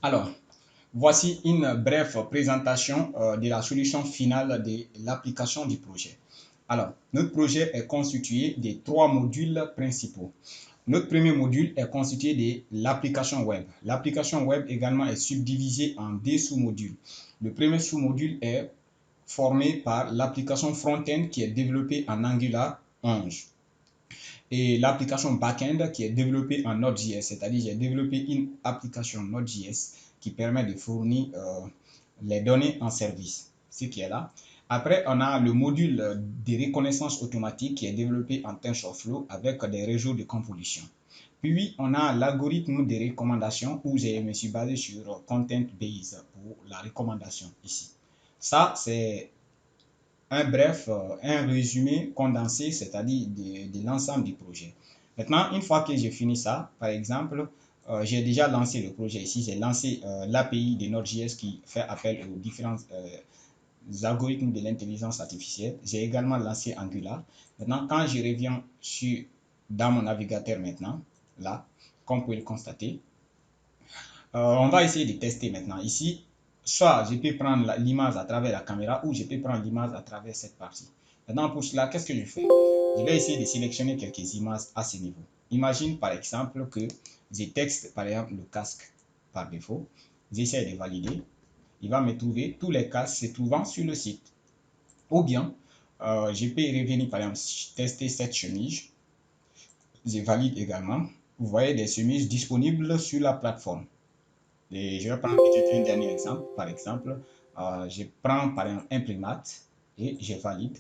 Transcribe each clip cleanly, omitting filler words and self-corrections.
Alors, voici une brève présentation de la solution finale de l'application du projet. Alors, notre projet est constitué de trois modules principaux. Notre premier module est constitué de l'application web. L'application web également est subdivisée en deux sous-modules. Le premier sous-module est formé par l'application front-end qui est développée en Angular 11 et l'application back-end qui est développée en Node.js, c'est-à-dire j'ai développé une application Node.js qui permet de fournir les données en service, ce qui est là. Après, on a le module de reconnaissance automatique qui est développé en TensorFlow avec des réseaux de convolution. Puis, on a l'algorithme de recommandation où je me suis basé sur Content Base pour la recommandation ici. Ça, c'est un résumé condensé, c'est-à-dire de l'ensemble du projet. Maintenant, une fois que j'ai fini ça, par exemple, j'ai déjà lancé le projet ici, j'ai lancé l'API de Node.js qui fait appel aux différents algorithmes de l'intelligence artificielle. J'ai également lancé Angular. Maintenant, quand je reviens dans mon navigateur maintenant, là, comme vous pouvez le constater, on va essayer de tester maintenant. Ici, soit je peux prendre l'image à travers la caméra ou je peux prendre l'image à travers cette partie. Maintenant, pour cela, qu'est-ce que je fais? Je vais essayer de sélectionner quelques images à ce niveau. Imagine par exemple que je texte par exemple le casque par défaut. J'essaie de valider. Il va me trouver tous les casques se trouvant sur le site. Ou bien, je peux revenir par exemple tester cette chemise. Je valide également. Vous voyez des chemises disponibles sur la plateforme. Et je vais prendre peut-être un dernier exemple. Par exemple, je prends par exemple Imprimate et je valide.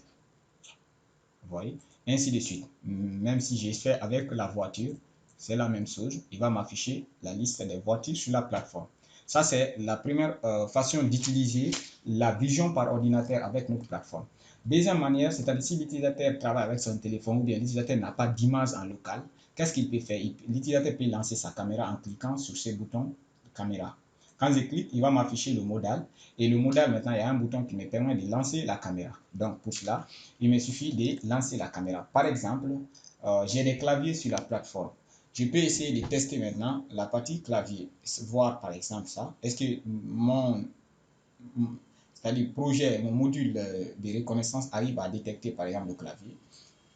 Vous voyez, ainsi de suite. Même si j'ai fait avec la voiture, c'est la même chose. Il va m'afficher la liste des voitures sur la plateforme. Ça, c'est la première façon d'utiliser la vision par ordinateur avec notre plateforme. Deuxième manière, c'est-à-dire si l'utilisateur travaille avec son téléphone ou bien l'utilisateur n'a pas d'image en local, qu'est-ce qu'il peut faire? L'utilisateur peut lancer sa caméra en cliquant sur ce bouton de caméra. Quand je clique, il va m'afficher le modal. Et le modal, maintenant, il y a un bouton qui me permet de lancer la caméra. Donc, pour cela, il me suffit de lancer la caméra. Par exemple, j'ai des claviers sur la plateforme. Je peux essayer de tester maintenant la partie clavier. Voir par exemple ça. Est-ce que c'est-à-dire projet, mon module de reconnaissance arrive à détecter par exemple le clavier.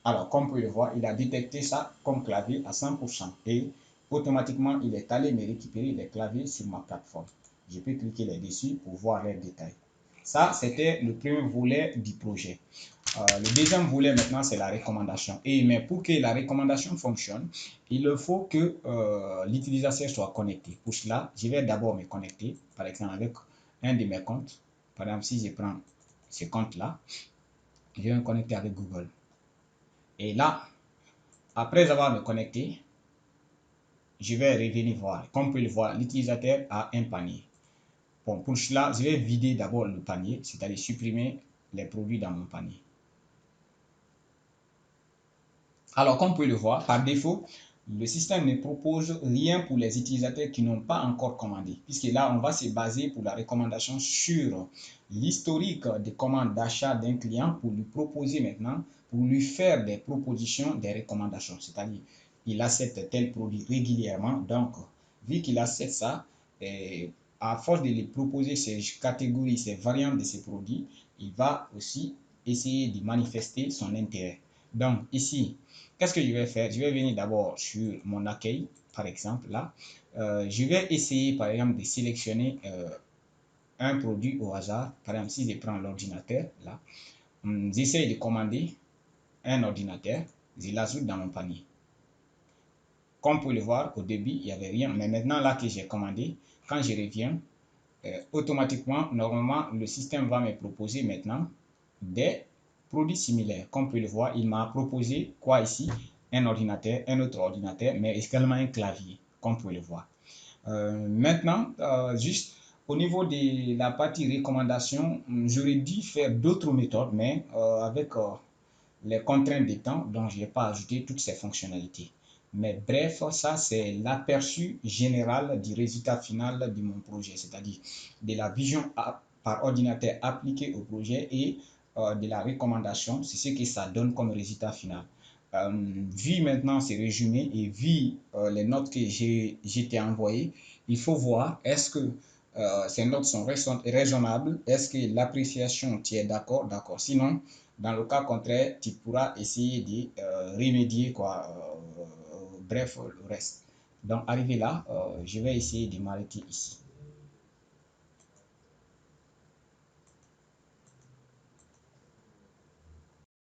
Alors, comme vous pouvez le voir, il a détecté ça comme clavier à 100% et automatiquement, il est allé me récupérer les claviers sur ma plateforme. Je peux cliquer là-dessus pour voir les détails. Ça, c'était le premier volet du projet. Le deuxième volet maintenant, c'est la recommandation. Mais pour que la recommandation fonctionne, il faut que l'utilisateur soit connecté. Pour cela, je vais d'abord me connecter, par exemple, avec un de mes comptes. Par exemple, si je prends ce compte-là, je vais me connecter avec Google. Et là, après avoir me connecté, je vais revenir voir. Comme vous pouvez le voir, l'utilisateur a un panier. Bon, pour cela, je vais vider d'abord le panier, c'est-à-dire supprimer les produits dans mon panier. Alors, comme vous pouvez le voir, par défaut, le système ne propose rien pour les utilisateurs qui n'ont pas encore commandé. Puisque là, on va se baser pour la recommandation sur l'historique des commandes d'achat d'un client pour lui proposer maintenant, pour lui faire des propositions, des recommandations. C'est-à-dire, il achète tel produit régulièrement. Donc, vu qu'il achète ça, à force de lui proposer ces catégories, ces variantes de ces produits, il va aussi essayer de manifester son intérêt. Donc, ici, qu'est-ce que je vais faire? Je vais venir d'abord sur mon accueil, par exemple, là. Je vais essayer, par exemple, de sélectionner un produit au hasard. Par exemple, si je prends l'ordinateur, là, j'essaie de commander un ordinateur, je l'ajoute dans mon panier. Comme vous pouvez le voir, au début, il n'y avait rien. Mais maintenant, là que j'ai commandé, quand je reviens, automatiquement, normalement, le système va me proposer maintenant des produits similaires. Comme vous pouvez le voir, il m'a proposé quoi ici? Un ordinateur, un autre ordinateur, mais également un clavier, comme vous pouvez le voir. Maintenant, juste au niveau de la partie recommandation, j'aurais dû faire d'autres méthodes, mais avec les contraintes de temps, donc je n'ai pas ajouté toutes ces fonctionnalités. Mais bref, ça c'est l'aperçu général du résultat final de mon projet, c'est-à-dire de la vision par ordinateur appliquée au projet et de la recommandation, c'est ce que ça donne comme résultat final. Vu maintenant ces résumés et vu les notes que j'ai envoyées, il faut voir est-ce que ces notes sont raisonnables, est-ce que l'appréciation, tu es d'accord, d'accord. Sinon, dans le cas contraire, tu pourras essayer de remédier, quoi, bref, le reste. Donc, arrivé là, je vais essayer de m'arrêter ici.